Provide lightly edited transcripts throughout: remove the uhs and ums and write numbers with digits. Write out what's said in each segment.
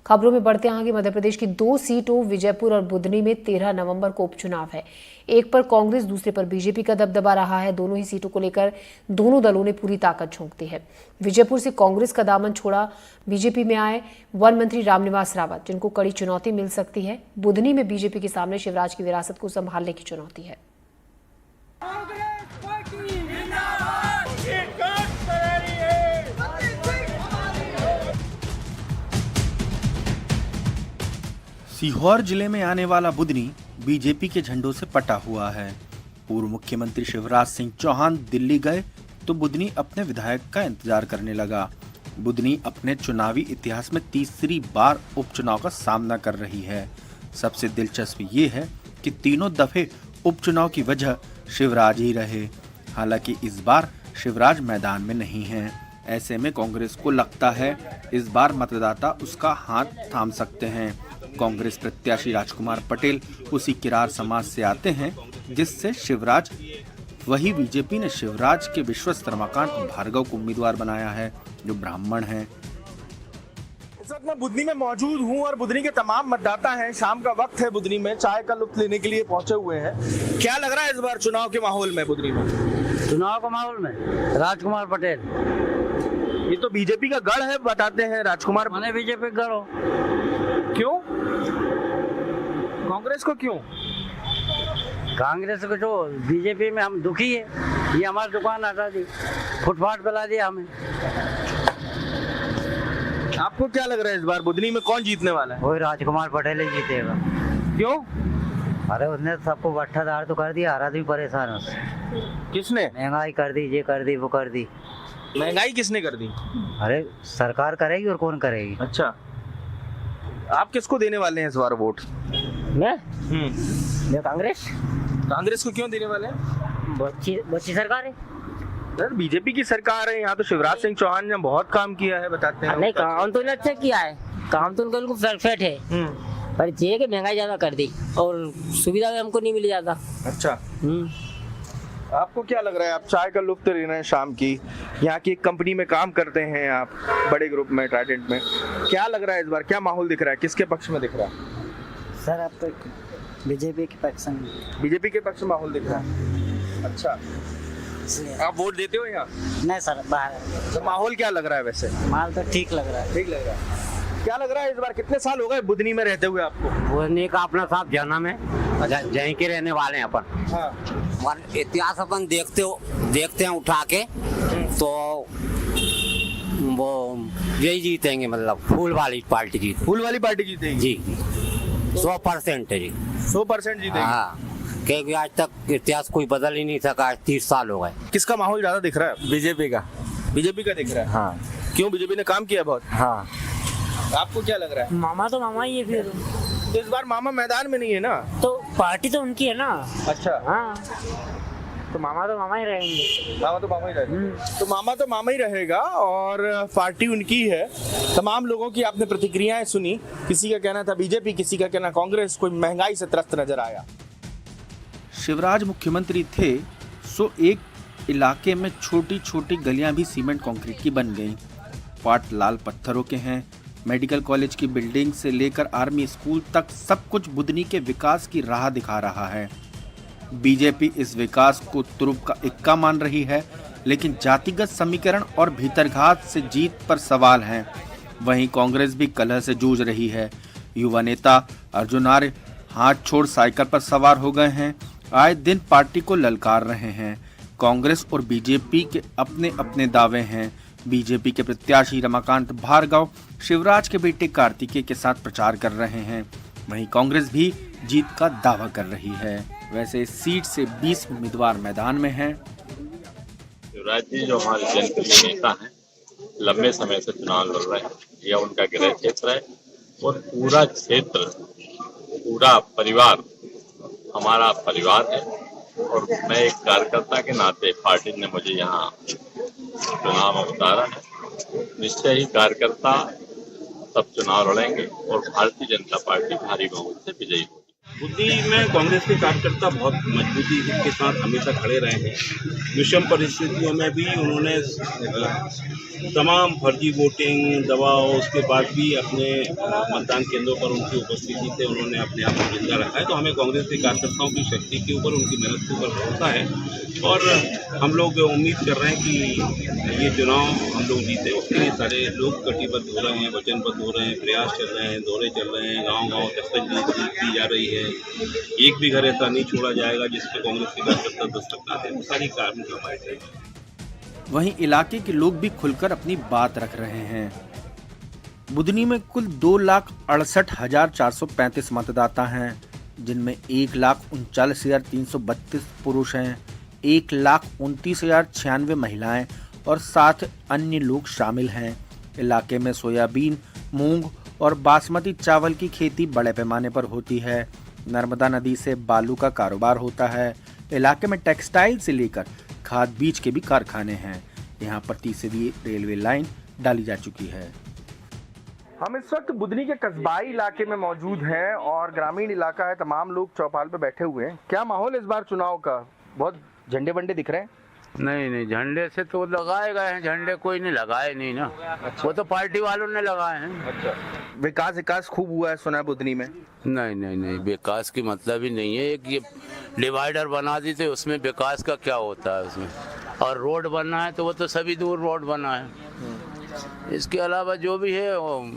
खबरों में बढ़ते हैं आगे। मध्य प्रदेश की 2 सीटों विजयपुर और बुधनी में 13 नवंबर को उपचुनाव है। एक पर कांग्रेस, दूसरे पर बीजेपी का दबदबा रहा है। दोनों ही सीटों को लेकर दोनों दलों ने पूरी ताकत झोंक दी है। विजयपुर से कांग्रेस का दामन छोड़ा बीजेपी में आए वन मंत्री रामनिवास रावत, जिनको कड़ी चुनौती मिल सकती है। बुधनी में बीजेपी के सामने शिवराज की विरासत को संभालने की चुनौती है। सीहोर जिले में आने वाला बुधनी बीजेपी के झंडों से पटा हुआ है। पूर्व मुख्यमंत्री शिवराज सिंह चौहान दिल्ली गए तो बुधनी अपने विधायक का इंतजार करने लगा। बुधनी अपने चुनावी इतिहास में तीसरी बार उपचुनाव का सामना कर रही है। सबसे दिलचस्प ये है कि तीनों दफे उपचुनाव की वजह शिवराज ही रहे। हालांकि इस बार शिवराज मैदान में नहीं है। ऐसे में कांग्रेस को लगता है इस बार मतदाता उसका हाथ थाम सकते हैं। कांग्रेस प्रत्याशी राजकुमार पटेल उसी किरार समाज से आते हैं जिससे शिवराज, वही बीजेपी ने शिवराज के विश्वस्त रमाकांत भार्गव को उम्मीदवार बनाया है, जो ब्राह्मण हैं। इस वक्त मैं बुधनी में मौजूद हूं और बुधनी के तमाम मतदाता हैं। शाम का वक्त है, बुधनी में चाय का लुत्फ लेने के लिए पहुंचे हुए हैं। क्या लग रहा है इस बार चुनाव के माहौल में? बुधनी में चुनाव का माहौल में राजकुमार पटेल। ये तो बीजेपी का गढ़ है, बताते हैं राजकुमार। मैंने बीजेपी का गढ़ हो। क्यों? कांग्रेस को क्यों? कांग्रेस को जो बीजेपी में हम दुखी है। ये हमारी दुकान हटा दी, फुटपाथ पे दिया हमें। आपको क्या लग रहा है इस बार बुधनी में कौन जीतने वाला है? वही राजकुमार पटेल ही जीतेगा। क्यों? अरे उसने सबको बट्ठादार तो कर दिया, हर आदमी परेशान है उससे। किसने? महंगाई कर दी, ये कर दी, वो कर दी। महंगाई किसने कर दी? अरे सरकार करेगी और कौन करेगी। अच्छा, आप किसको देने वाले हैं इस बार वोट? मैं कांग्रेस। कांग्रेस को क्यों देने वाले हैं? बच्ची सरकार है। सर बीजेपी की सरकार है, यहाँ तो शिवराज सिंह चौहान ने बहुत काम किया है, बताते हैं। नहीं, काम तो अच्छा किया है, काम तो उनका बिल्कुल परफेक्ट है। पर ये कि महंगाई ज्यादा कर दी और सुविधा भी हमको नहीं मिली ज्यादा। अच्छा, आपको क्या लग रहा है? आप चाय का लुत्फ ले रहे हैं शाम की, यहाँ की एक कंपनी में काम करते हैं आप, बड़े ग्रुप में, ट्राइडेंट में। क्या लग रहा है इस बार, क्या माहौल दिख रहा है, किसके पक्ष में दिख रहा है? सर अब तो बीजेपी के पक्ष में। बीजेपी के पक्ष में माहौल दिख रहा है। अच्छा, आप वोट देते हो यहाँ? नहीं सर, बाहर। तो माहौल क्या लग रहा है वैसे? माल तो ठीक लग रहा है। ठीक लग रहा है। क्या लग रहा है इस बार, कितने साल हो गए बुधनी में रहते हुए आपको? बुधनी का अपना साहब जन्म है, यहीं के रहने वाले हैं अपन। हाँ। और इतिहास अपन देखते हैं उठा के, तो वो यही जीतेंगे, मतलब फूल वाली पार्टी जीत। फूल वाली पार्टी जीतेगी जी, 100% है जी। 100% जीतेगी। हाँ, क्योंकि आज तक इतिहास कोई बदल ही नहीं सका। आज 30 साल हो गए। किसका माहौल ज्यादा दिख रहा है? बीजेपी का। बीजेपी का दिख रहा है। हाँ। क्यों? बीजेपी ने काम किया बहुत। हाँ। आपको क्या लग रहा है? मामा तो मामा ही है फिर। तो इस बार मामा मैदान में नहीं है ना? तो पार्टी तो उनकी है ना। अच्छा, हाँ, तो मामा तो मामा ही रहेंगे। मामा तो मामा ही रहेगा। तो मामा तो मामा ही रहेगा और पार्टी उनकी है। तमाम लोगों की आपने प्रतिक्रियाएं सुनी। किसी का कहना था बीजेपी, किसी का कहना कांग्रेस। कोई महंगाई से त्रस्त नजर आया। शिवराज मुख्यमंत्री थे सो एक इलाके में छोटी छोटी गलियां भी सीमेंट कंक्रीट की बन गईं। पाट लाल पत्थरों के हैं। मेडिकल कॉलेज की बिल्डिंग से लेकर आर्मी स्कूल तक सब कुछ बुधनी के विकास की राह दिखा रहा है। बीजेपी इस विकास को तुरुप का इक्का मान रही है, लेकिन जातिगत समीकरण और भीतरघात से जीत पर सवाल हैं। वहीं कांग्रेस भी कलह से जूझ रही है। युवा नेता अर्जुन आर्य हाथ छोड़ साइकिल पर सवार हो गए हैं। आए दिन पार्टी को ललकार रहे हैं। कांग्रेस और बीजेपी के अपने अपने दावे हैं। बीजेपी के प्रत्याशी रमाकांत भार्गव शिवराज के बेटे कार्तिकेय के साथ प्रचार कर रहे हैं। वहीं कांग्रेस भी जीत का दावा कर रही है। वैसे इस सीट से 20 उम्मीदवार मैदान में हैं। शिवराज जी जो हमारे जनप्रिय नेता हैं, लंबे समय से चुनाव लड़ रहे हैं। यह उनका गृह क्षेत्र है और पूरा क्षेत्र, पूरा परिवार हमारा परिवार है। और मैं एक कार्यकर्ता के नाते पार्टी ने मुझे यहाँ चुनाव में उतारा है। निश्चय ही कार्यकर्ता सब चुनाव लड़ेंगे और भारतीय जनता पार्टी भारी बहुमत से विजयी होगी। बुद्धि में कांग्रेस के कार्यकर्ता बहुत मजबूती के साथ हमेशा खड़े रहे हैं। विषम परिस्थितियों में भी उन्होंने तमाम फर्जी वोटिंग दबाव उसके बाद भी अपने मतदान केंद्रों पर उनकी उपस्थिति से उन्होंने अपने आप को जिंदा रखा है। तो हमें कांग्रेस के कार्यकर्ताओं की शक्ति के ऊपर, उनकी मेहनत के ऊपर भरोसा है और हम लोग उम्मीद कर रहे हैं कि ये चुनाव हम लोग जीते। उसके लिए सारे लोग कटिबद्ध हो रहे हैं, वचनबद्ध हो रहे हैं, प्रयास चल रहे हैं, दौरे चल रहे हैं, गाँव-गाँव दस्तक दी जा रही है। एक भी घर ऐसा नहीं छोड़ा जाएगा जिसपे कांग्रेस के कार्यकर्ता दस्तक ना दें। सारी कार्य करवाए जाएंगे। वहीं इलाके के लोग भी खुलकर अपनी बात रख रहे हैं। बुधनी में कुल 2,68,435 मतदाता हैं, जिनमें 1,39,332 पुरुष हैं, 1,29,096 महिलाएं और 7 अन्य लोग शामिल हैं। इलाके में सोयाबीन, मूंग और बासमती चावल की खेती बड़े पैमाने पर होती है। नर्मदा नदी से बालू का कारोबार होता है। इलाके में टेक्सटाइल से लेकर खाद बीज के भी कारखाने हैं। यहाँ पर 30वीं रेलवे लाइन डाली जा चुकी है। हम इस वक्त बुधनी के कस्बाई इलाके में मौजूद हैं और ग्रामीण इलाका है। तमाम लोग चौपाल पे बैठे हुए हैं। क्या माहौल इस बार चुनाव का? बहुत झंडे वंडे दिख रहे हैं। नहीं, झंडे से तो लगाए गए हैं, झंडे कोई नहीं लगाए नहीं ना। अच्छा। वो तो पार्टी वालों ने लगाए हैं। अच्छा। विकास खूब हुआ है सुना है बुधनी में। नहीं, विकास की मतलब ही नहीं है। एक ये डिवाइडर बना दी थे, उसमें विकास का क्या होता है उसमें। और रोड बनना है तो वो तो सभी दूर रोड बना है। इसके अलावा जो भी है वो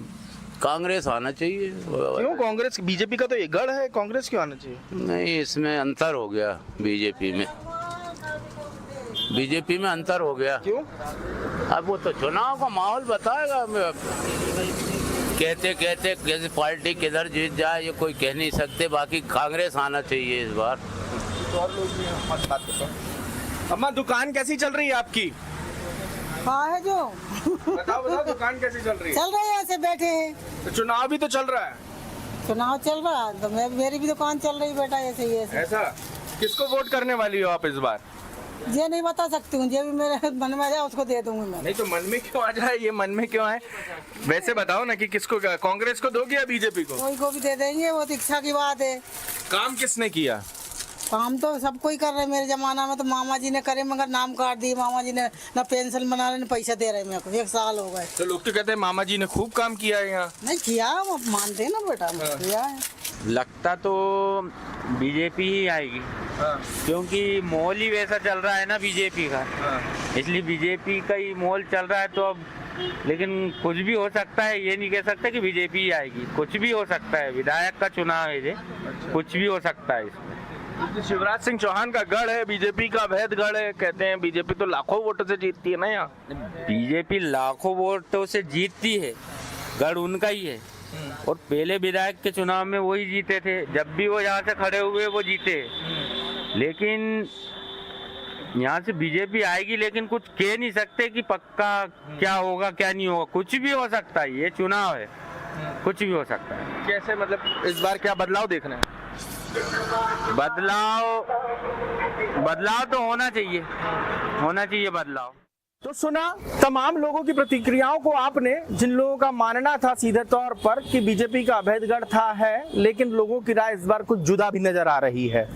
कांग्रेस आना चाहिए। क्यों कांग्रेस? बीजेपी का तो ये गढ़ है, कांग्रेस क्यों आना चाहिए? नहीं, इसमें अंतर हो गया। बीजेपी में अंतर हो गया। क्यों? अब वो तो चुनाव का माहौल बताएगा। कहते कैसे पार्टी किधर जीत जाए ये कोई कह नहीं सकते। बाकी कांग्रेस आना चाहिए इस बार। और लोग भी बात करते हैं। अम्मा, दुकान कैसी चल रही है आपकी? हाँ है जो बताओ दुकान कैसी चल रही है? चल रहा है, ऐसे बैठे हैं। तो चुनाव भी तो चल रहा है। चुनाव चल रहा है तो मेरी भी दुकान चल रही बेटा, ऐसे ही ऐसे। ऐसा? किसको वोट करने वाली हो आप इस बार? ये नहीं बता सकती हूँ, जो भी मेरे मन में आ जाए उसको दे दूंगी मैं। नहीं तो मन में क्यों आ जाए? ये मन में क्यों आए? वैसे बताओ ना कि किसको, कांग्रेस को दोगे या बीजेपी को? कोई को भी दे देंगे, वो तो इच्छा की बात है। काम किसने किया? काम तो सबको ही कर रहे हैं। मेरे जमाना में तो मामा जी ने करे, मगर नाम काट दिए। मामा जी ने ना पेंशन बना रहे, ना पैसा दे रहे मेरे को। 1 साल हो गए। तो लोग तो कहते हैं मामा जी ने खूब काम किया है यहाँ। नहीं किया, मानते हैं ना बेटा, किया है। लगता तो बीजेपी ही आएगी। क्योंकि माहौल ही वैसा चल रहा है ना बीजेपी का। इसलिए बीजेपी का ही माहौल चल रहा है। तो अब लेकिन कुछ भी हो सकता है, ये नहीं कह सकते कि बीजेपी ही आएगी। कुछ भी हो सकता है। विधायक का चुनाव है, कुछ भी हो सकता है इसमें। शिवराज सिंह चौहान का गढ़ है, बीजेपी का अवैध गढ़ है। कहते हैं बीजेपी तो लाखों वोटों से जीतती है ना यहाँ। बीजेपी लाखों वोटों से जीतती है, गढ़ उनका ही है। और पहले विधायक के चुनाव में वही जीते थे। जब भी वो यहाँ से खड़े हुए वो जीते। लेकिन यहाँ से बीजेपी आएगी, लेकिन कुछ कह नहीं सकते कि पक्का क्या होगा क्या नहीं होगा। कुछ भी हो सकता है, ये चुनाव है, कुछ भी हो सकता है। कैसे मतलब इस बार क्या बदलाव देखना है? बदलाव तो होना चाहिए बदलाव। तो सुना तमाम लोगों की प्रतिक्रियाओं को आपने, जिन लोगों का मानना था सीधे तौर पर कि बीजेपी का अवैधगढ़ था है, लेकिन लोगों की राय इस बार कुछ जुदा भी नजर आ रही है।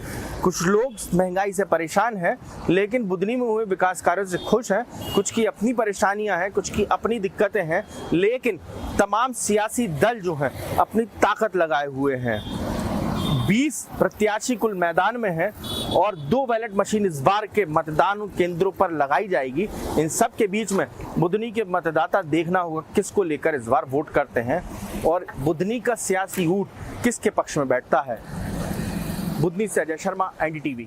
कुछ लोग महंगाई से परेशान हैं, लेकिन बुधनी में हुए विकास कार्यों से खुश हैं। कुछ की अपनी परेशानियां हैं, कुछ की अपनी दिक्कतें हैं, लेकिन तमाम सियासी दल जो हैं अपनी ताकत लगाए हुए हैं। 20 प्रत्याशी कुल मैदान में हैं और 2 बैलेट मशीन इस बार के मतदान केंद्रों पर लगाई जाएगी। इन सब के बीच में बुधनी के मतदाता देखना होगा किसको लेकर इस बार वोट करते हैं और बुधनी का सियासी ऊँट किसके पक्ष में बैठता है। बुधनी से अजय शर्मा, NDTV।